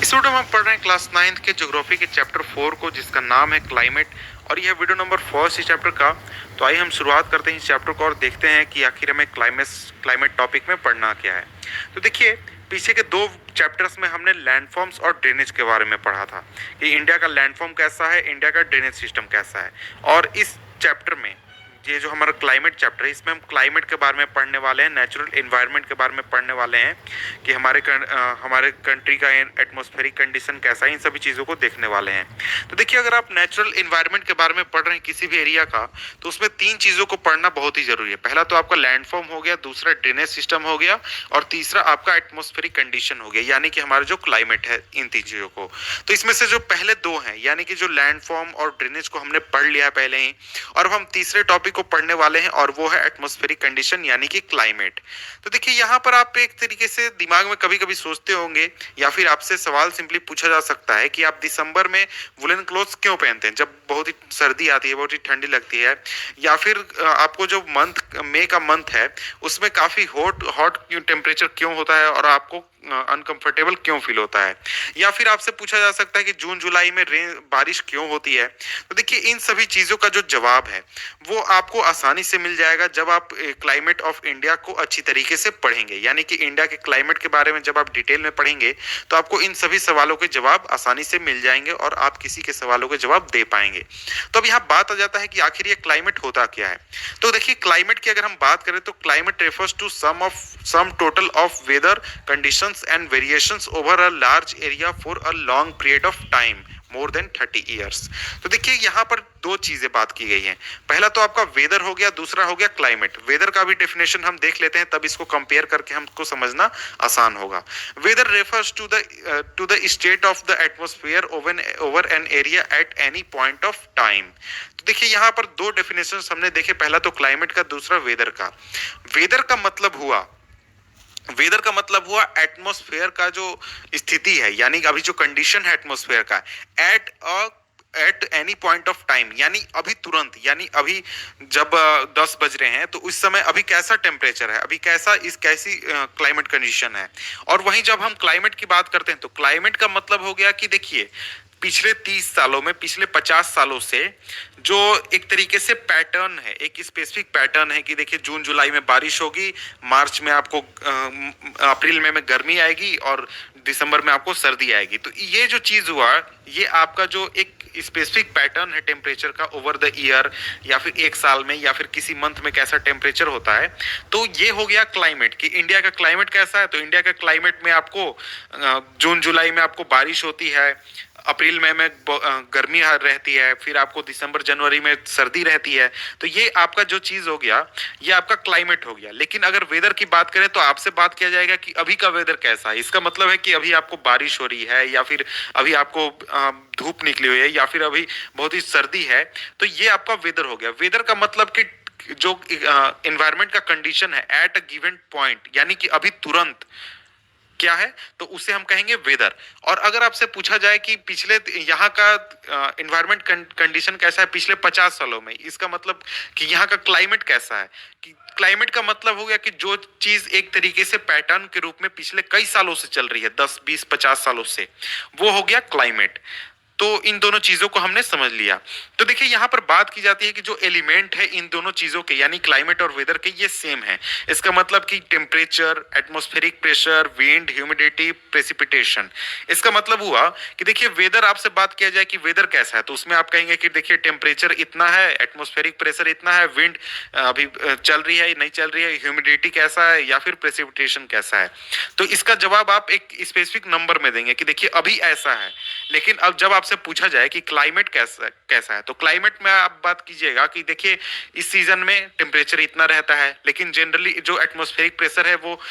इस वीडियो में हम पढ़ रहे हैं क्लास 9th के ज्योग्राफी के चैप्टर 4 को, जिसका नाम है क्लाइमेट। और यह वीडियो नंबर 4 इस चैप्टर का। तो आइए हम शुरुआत करते हैं इस चैप्टर को और देखते हैं कि आखिर हमें क्लाइमेट टॉपिक में पढ़ना क्या है। तो देखिए, पीछे के 2 चैप्टर्स में हमने लैंडफॉर्म्स और ड्रेनेज के बारे में पढ़ा था कि इंडिया का लैंडफॉर्म कैसा है, इंडिया का ड्रेनेज सिस्टम कैसा है। और इस चैप्टर में ये जो हमारा क्लाइमेट चैप्टर है, इसमें हम क्लाइमेट के बारे में पढ़ने वाले हैं, नेचुरल एनवायरनमेंट के बारे में पढ़ने वाले हैं कि हमारे कंट्री का एटमॉस्फेरिक कंडीशन कैसा है, इन सभी चीज़ों को देखने वाले हैं। तो देखिए, अगर आप नेचुरल एनवायरनमेंट के बारे में पढ़ रहे हैं किसी भी एरिया का, तो उसमें 3 चीज़ों को पढ़ना बहुत ही जरूरी है। पहला तो आपका लैंडफॉर्म हो गया, दूसरा ड्रेनेज सिस्टम हो गया, और तीसरा आपका एटमॉस्फेरिक कंडीशन हो गया, यानी कि हमारा जो क्लाइमेट है, इन 3 चीज़ों को। तो इसमें से जो पहले 2 हैं, यानी कि जो लैंडफॉर्म और ड्रेनेज को हमने पढ़ लिया है पहले ही, और अब हम तीसरे टॉपिक को पढ़ने वाले हैं, और वो है एटमॉस्फेरिक कंडीशन यानी कि क्लाइमेट। तो देखिए, यहाँ पर आप एक तरीके से दिमाग में कभी कभी सोचते होंगे, या फिर आपसे सवाल सिंपली पूछा जा सकता है कि आप दिसंबर में वुलन क्लोथ्स क्यों पहनते हैं, जब बहुत ही सर्दी आती है, बहुत ही ठंडी लगती है। या फिर आपको जो मंथ मई का मंथ है, उसमें काफी हॉट हॉट टेम्परेचर क्यों होता है, और आपको अनकंफर्टेबल क्यों फील होता है। या फिर आपसे पूछा जा सकता है कि जून जुलाई में बारिश क्यों होती है। तो देखिए, इन सभी चीजों का जो जवाब है वो आपको आसानी से मिल जाएगा जब आप क्लाइमेट ऑफ इंडिया को अच्छी तरीके से पढ़ेंगे। यानी कि इंडिया के क्लाइमेट के बारे में जब आप डिटेल में पढ़ेंगे, तो आपको इन सभी सवालों के जवाब आसानी से मिल जाएंगे, और आप किसी के सवालों के जवाब दे पाएंगे। तो अब यहाँ बात आ जाता है कि आखिर ये क्लाइमेट होता क्या है। तो देखिए, क्लाइमेट की अगर हम बात करें, तो climate refers to sum total of weather conditions and variations over a large area for a long period of time more than 30 years। तो देखिए, यहाँ पर 2 चीजें बात की गई हैं। पहला तो आपका वेदर हो गया, दूसरा हो गया क्लाइमेट। वेदर का भी डेफिनेशन हम देख लेते हैं, तब इसको कंपेयर करके हमको समझना आसान होगा। Weather refers to the state of the atmosphere over an area at any point of time. तो देखिए, यहाँ पर 2 डेफिनेशन हमने देखे, पहला तो क्लाइमेट का, दूसरा वेदर का। वेदर का मतलब हुआ एटमॉस्फेयर का जो स्थिति है, यानी अभी जो कंडीशन है एटमॉस्फेयर का, eight any point of time, यानी अभी तुरंत, यानी अभी जब 10 बज रहे हैं, तो उस समय अभी कैसा टेम्परेचर है, अभी कैसी क्लाइमेट कंडीशन है। और वहीं जब हम क्लाइमेट की बात करते हैं, तो क्लाइमेट का मतलब हो गया कि देखिए, पिछले 30 सालों में, पिछले 50 सालों से जो एक तरीके से पैटर्न है, एक स्पेसिफिक पैटर्न है कि देखिए, जून जुलाई में बारिश होगी, मार्च में आपको अप्रैल में गर्मी आएगी, और दिसंबर में आपको सर्दी आएगी। तो ये जो चीज हुआ, ये आपका जो एक स्पेसिफिक पैटर्न है टेम्परेचर का ओवर द ईयर, या फिर एक साल में, या फिर किसी मंथ में कैसा टेम्परेचर होता है। तो ये हो गया क्लाइमेट कि इंडिया का क्लाइमेट कैसा है। तो इंडिया का क्लाइमेट में आपको जून जुलाई में आपको बारिश होती है, अप्रैल में गर्मी रहती है, फिर आपको दिसंबर जनवरी में सर्दी रहती है। तो ये आपका जो चीज हो गया, ये आपका क्लाइमेट हो गया। लेकिन अगर वेदर की बात करें, तो आपसे बात किया जाएगा कि अभी का वेदर कैसा है। इसका मतलब है कि अभी आपको बारिश हो रही है, या फिर अभी आपको धूप निकली हुई है, या फिर अभी बहुत ही सर्दी है। तो ये आपका वेदर हो गया। वेदर का मतलब कि जो एनवायरमेंट का कंडीशन है एट अ गिवन पॉइंट, यानी कि अभी तुरंत क्या है, तो उसे हम कहेंगे वेदर। और अगर आपसे पूछा जाए कि पिछले यहाँ का एनवायरमेंट कंडीशन कैसा है पिछले 50 सालों में, इसका मतलब कि यहाँ का क्लाइमेट कैसा है, कि क्लाइमेट का मतलब हो गया कि जो चीज एक तरीके से पैटर्न के रूप में पिछले कई सालों से चल रही है, 10 20 50 सालों से, वो हो गया क्लाइमेट। तो इन दोनों चीजों को हमने समझ लिया। तो देखिए, यहाँ पर बात की जाती है कि जो एलिमेंट है इन दोनों चीजों के, यानी क्लाइमेट और वेदर के, ये सेम है। इसका मतलब कि temperature, atmospheric pressure, wind, humidity, precipitation. इसका मतलब हुआ कि देखिए, वेदर आपसे बात किया जाए कि वेदर कैसा है, तो उसमें आप कहेंगे कि देखिए, टेम्परेचर इतना है, एटमॉस्फेरिक प्रेशर इतना है, विंड अभी चल रही है नहीं चल रही है, ह्यूमिडिटी कैसा है, या फिर प्रेसिपिटेशन कैसा है। तो इसका जवाब आप एक स्पेसिफिक नंबर में देंगे कि देखिए, अभी ऐसा है। लेकिन अब जब आपसे पूछा जाए कि क्लाइमेट कैसा कैसा है, तो क्लाइमेट में आप बात कीजिएगा कि देखिए, इस सीजन में टेम्परेचर इतना रहता है, लेकिन जनरली जो एटमॉस्फेरिक प्रेशर है वो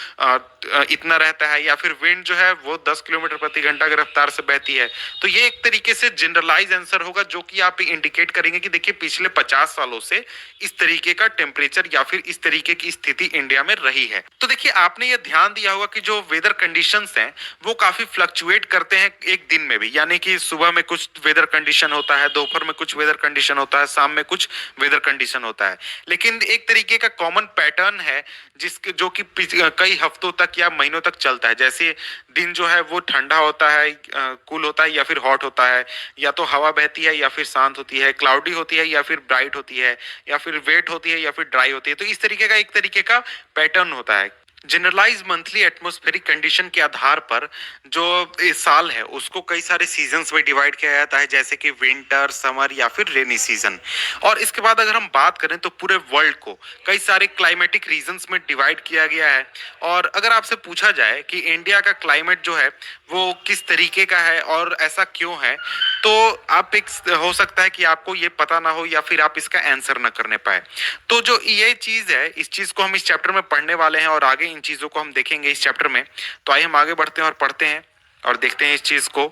इतना रहता है, या फिर विंड जो है वो 10 किलोमीटर प्रति घंटा की रफ्तार से बहती है। तो ये एक तरीके से जनरलाइज आंसर होगा, जो कि आप इंडिकेट करेंगे कि देखिए, पिछले 50 सालों से इस तरीके का टेम्परेचर या फिर इस तरीके की स्थिति इंडिया में रही है। तो देखिए, आपने ये ध्यान दिया होगा कि जो वेदर कंडीशंस हैं वो काफी फ्लक्चुएट करते हैं एक दिन में भी, यानी कि सुबह में कुछ वेदर कंडीशन होता है, दोपहर में कुछ वेदर कंडीशन होता है, शाम में कुछ वेदर कंडीशन होता है। लेकिन एक तरीके का कॉमन पैटर्न है जिसके जो कि कई हफ्तों तक या महीनों तक चलता है। जैसे दिन जो है वो ठंडा होता है, कूल होता है या फिर हॉट होता है, या तो हवा बहती है या फिर शांत होती है, क्लाउडी होती है या फिर ब्राइट होती है, या फिर वेट होती है या फिर ड्राई होती है। तो इस तरीके का एक तरीके का पैटर्न होता है। जनरलाइज मंथली एटमॉस्फेरिक कंडीशन के आधार पर जो इस साल है उसको कई सारे सीजन्स में डिवाइड किया जाता है, जैसे कि विंटर, समर या फिर रेनी सीजन। और इसके बाद अगर हम बात करें तो पूरे वर्ल्ड को कई सारे क्लाइमेटिक रीजन्स में डिवाइड किया गया है। और अगर आपसे पूछा जाए कि इंडिया का क्लाइमेट जो है वो किस तरीके का है और ऐसा क्यों है, तो आप एक हो सकता है कि आपको ये पता ना हो या फिर आप इसका आंसर ना करने पाए। तो जो ये चीज है, इस चीज को हम इस चैप्टर में पढ़ने वाले हैं और आगे इन चीजों को हम देखेंगे इस चैप्टर में। तो आइए हम आगे बढ़ते हैं और पढ़ते हैं और देखते हैं इस चीज को।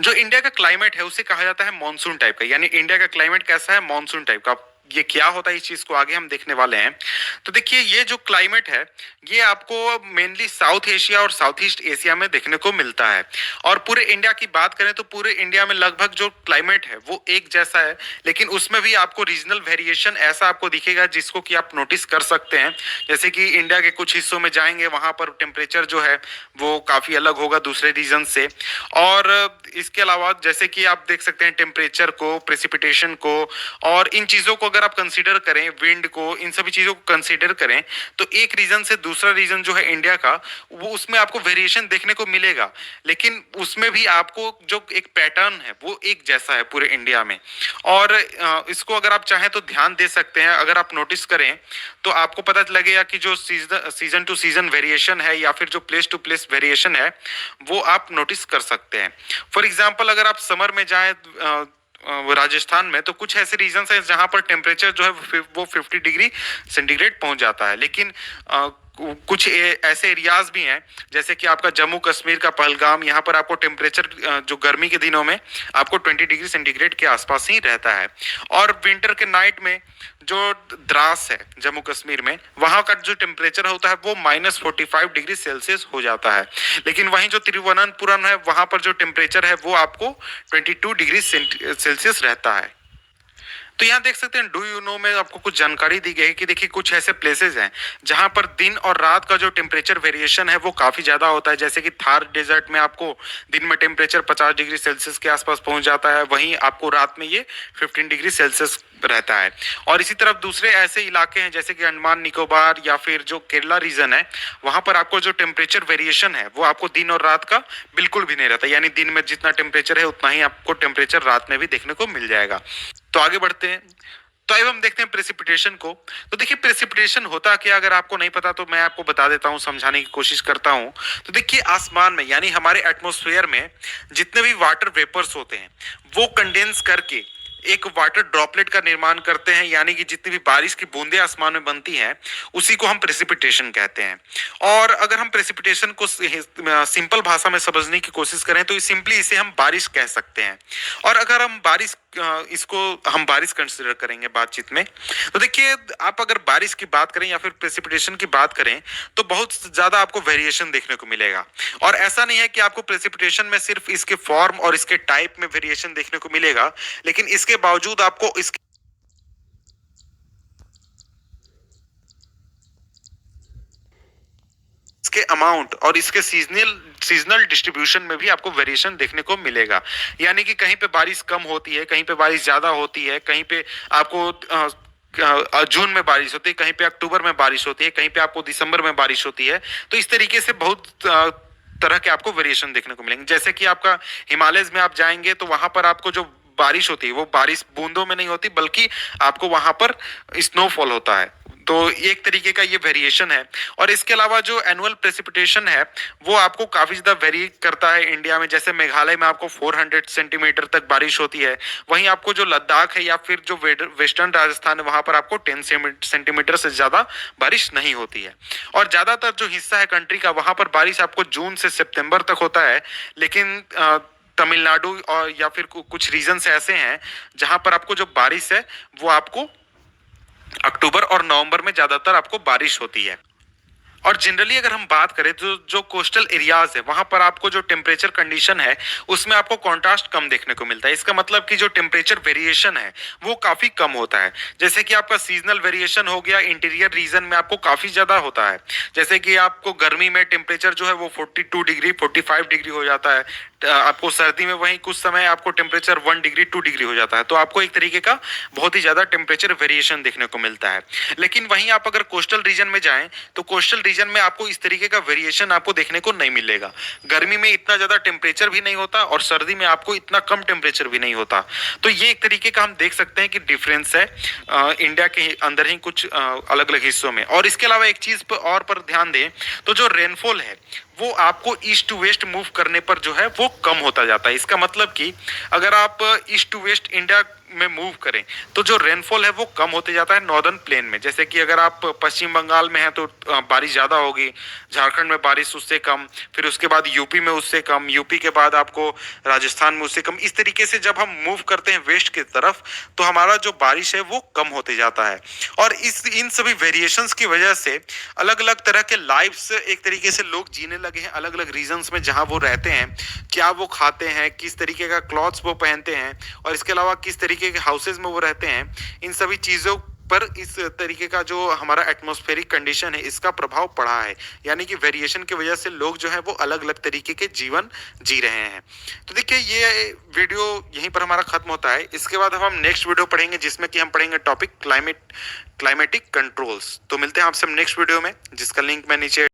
जो इंडिया का क्लाइमेट है उसे कहा जाता है मॉनसून टाइप का, यानी इंडिया का क्लाइमेट कैसा है, मॉनसून टाइप का। ये क्या होता है इस चीज को आगे हम देखने वाले हैं। तो देखिए ये जो क्लाइमेट है ये आपको मेनली साउथ एशिया और साउथ ईस्ट एशिया में देखने को मिलता है। और पूरे इंडिया की बात करें तो पूरे इंडिया में लगभग जो क्लाइमेट है वो एक जैसा है, लेकिन उसमें भी आपको रीजनल वेरिएशन ऐसा आपको दिखेगा जिसको कि आप नोटिस कर सकते हैं। जैसे कि इंडिया के कुछ हिस्सों में जाएंगे वहां पर टेम्परेचर जो है वो काफी अलग होगा दूसरे रीजन से। और इसके अलावा जैसे कि आप देख सकते हैं टेम्परेचर को, प्रेसिपिटेशन को, और इन चीजों को अगर आप कंसीडर करें, विंड को, इन सभी चीजों को कंसीडर करें, तो एक रीजन से दूसरा रीजन जो है इंडिया का वो उसमें आपको वेरिएशन देखने को मिलेगा। लेकिन उसमें भी आपको जो एक पैटर्न है वो एक जैसा है पूरे इंडिया में। और इसको अगर आप चाहें तो ध्यान दे सकते हैं। अगर आप नोटिस करें तो आपको पता लगेगा कि जो सीजन टू सीजन वेरिएशन है या फिर जो प्लेस टू प्लेस वेरिएशन है वो आप नोटिस कर सकते हैं। फॉर एग्जाम्पल अगर आप समर में जाएं राजस्थान में, तो कुछ ऐसे रीजन है जहां पर टेम्परेचर जो है वो 50 डिग्री सेंटीग्रेड पहुंच जाता है। लेकिन कुछ ऐसे एरियाज भी हैं जैसे कि आपका जम्मू कश्मीर का पहलगाम, यहाँ पर आपको टेम्परेचर जो गर्मी के दिनों में आपको 20 डिग्री सेंटीग्रेड के आसपास ही रहता है। और विंटर के नाइट में जो द्रास है जम्मू कश्मीर में, वहां का जो टेम्परेचर होता है वो -45 डिग्री सेल्सियस हो जाता है। लेकिन वहीं जो तिरुवनंतपुरम है वहां पर जो टेम्परेचर है वो आपको 22 डिग्री सेल्सियस रहता है। तो यहाँ देख सकते हैं डू यू नो में आपको कुछ जानकारी दी गई है कि देखिए कुछ ऐसे प्लेसेस हैं जहां पर दिन और रात का जो टेम्परेचर वेरिएशन है वो काफी ज्यादा होता है। जैसे कि थार डेजर्ट में आपको दिन में टेम्परेचर 50 डिग्री सेल्सियस के आसपास पहुंच जाता है, वहीं आपको रात में ये 15 डिग्री सेल्सियस रहता है। और इसी तरफ दूसरे ऐसे इलाके हैं जैसे कि अंडमान निकोबार या फिर जो केरला रीजन है, वहां पर आपको जो टेम्परेचर वेरिएशन है वो आपको दिन और रात का बिल्कुल भी नहीं रहता, यानी दिन में जितना टेम्परेचर है उतना ही आपको टेम्परेचर रात में भी देखने को मिल जाएगा। तो आगे बढ़ते हैं। तो अब हम देखते हैं प्रेसिपिटेशन को। तो देखिए प्रेसिपिटेशन होता क्या, अगर आपको नहीं पता तो मैं आपको बता देता हूं, समझाने की कोशिश करता हूं। तो देखिए आसमान में यानी हमारे एटमॉस्फेयर में जितने भी वाटर वेपर्स होते हैं वो कंडेंस करके एक वाटर ड्रॉपलेट का निर्माण करते हैं, यानी कि जितनी भी बारिश की बूंदें आसमान में बनती हैं उसी को हम प्रेसिपिटेशन कहते हैं। और अगर हम प्रेसिपिटेशन को सिंपल भाषा में समझने की कोशिश करें तो सिंपली इसे हम बारिश कह सकते हैं। और अगर हम बारिश इसको हम बारिश कंसिडर करेंगे बातचीत में, तो देखिए आप अगर बारिश की बात करें या फिर प्रेसिपिटेशन की बात करें तो बहुत ज्यादा आपको वेरिएशन देखने को मिलेगा। और ऐसा नहीं है कि आपको प्रेसिपिटेशन में सिर्फ इसके फॉर्म और इसके टाइप में वेरिएशन देखने को मिलेगा, लेकिन इसके बावजूद आपको इसके अमाउंट और इसके सीजनल डिस्ट्रीब्यूशन में भी आपको वेरिएशन देखने को मिलेगा। यानी कि कहीं पे बारिश कम होती है, कहीं पे बारिश ज्यादा होती है, कहीं पे आपको जून में बारिश होती है, कहीं पे अक्टूबर में बारिश होती है, कहीं पे आपको दिसंबर में बारिश होती है। तो इस तरीके से बहुत तरह के आपको वेरिएशन देखने को मिलेंगे। जैसे कि आपका हिमालय में आप जाएंगे तो वहां पर आपको जो बारिश होती है वो बारिश बूंदों में नहीं होती, बल्कि आपको वहां पर स्नोफॉल होता है। तो एक तरीके का ये वेरिएशन है। और इसके अलावा जो एनुअल प्रेसिपिटेशन है वो आपको काफी ज्यादा वेरी करता है इंडिया में। जैसे मेघालय में आपको 400 सेंटीमीटर तक बारिश होती है, वहीं आपको जो लद्दाख है या फिर जो वेस्टर्न राजस्थान है वहां पर आपको 10 सेंटीमीटर से ज्यादा बारिश नहीं होती है। और ज्यादातर जो हिस्सा है कंट्री का वहां पर बारिश आपको जून से सितंबर तक होता है। लेकिन तमिलनाडु और या फिर कुछ रीजन ऐसे हैं जहां पर आपको जो बारिश है वो आपको अक्टूबर और नवंबर में ज्यादातर आपको बारिश होती है। और जनरली अगर हम बात करें तो जो कोस्टल एरियाज है वहां पर आपको जो टेम्परेचर कंडीशन है उसमें आपको कॉन्ट्रास्ट कम देखने को मिलता है। इसका मतलब कि जो टेम्परेचर वेरिएशन है वो काफी कम होता है। जैसे कि आपका सीजनल वेरिएशन हो गया, इंटीरियर रीजन में आपको काफी ज्यादा होता है। जैसे कि आपको गर्मी में टेम्परेचर जो है वो 42 डिग्री 45 डिग्री हो जाता है। आपको सर्दी में वहीं कुछ समय आपको टेम्परेचर 1 डिग्री 2 डिग्री हो जाता है। तो आपको एक तरीके का बहुत ही ज्यादा टेम्परेचर वेरिएशन देखने को मिलता है। लेकिन वहीं आप अगर कोस्टल रीजन में जाएं तो कोस्टल रीजन में आपको इस तरीके का वेरिएशन आपको देखने को नहीं मिलेगा। गर्मी में इतना ज्यादा टेम्परेचर भी नहीं होता और सर्दी में आपको इतना कम टेम्परेचर भी नहीं होता। तो ये एक तरीके का हम देख सकते हैं कि डिफरेंस है इंडिया के अंदर ही कुछ अलग अलग हिस्सों में। और इसके अलावा एक चीज पर ध्यान दें तो जो रेनफॉल है वो आपको ईस्ट टू वेस्ट मूव करने पर जो है वो कम होता जाता है। इसका मतलब कि अगर आप ईस्ट टू वेस्ट इंडिया में मूव करें तो जो रेनफॉल है वो कम होते जाता है नॉर्दर्न प्लेन में। जैसे कि अगर आप पश्चिम बंगाल में हैं तो बारिश ज़्यादा होगी, झारखंड में बारिश उससे कम, फिर उसके बाद यूपी में उससे कम, यूपी के बाद आपको राजस्थान में उससे कम। इस तरीके से जब हम मूव करते हैं वेस्ट की तरफ तो हमारा जो बारिश है वो कम होते जाता है। और इन सभी वेरिएशंस की वजह से अलग अलग तरह के लाइफ्स एक तरीके से लोग जीने लगे हैं अलग अलग रीजन्स में जहां वो रहते हैं। क्या वो खाते हैं, किस तरीके का क्लॉथ्स वो पहनते हैं और इसके अलावा किस तरीके के हाउसेज में वो रहते हैं, इन सभी चीज़ों पर इस तरीके का जो हमारा एटमॉस्फेरिक कंडीशन है इसका प्रभाव पड़ा है। यानी कि वेरिएशन की वजह से लोग जो है वो अलग अलग तरीके के जीवन जी रहे हैं। तो देखिए ये वीडियो यहीं पर हमारा खत्म होता है। इसके बाद हम नेक्स्ट वीडियो पढ़ेंगे जिसमें कि हम पढ़ेंगे टॉपिक क्लाइमेटिक कंट्रोल्स। तो मिलते हैं आपसे नेक्स्ट वीडियो में जिसका लिंक मैं नीचे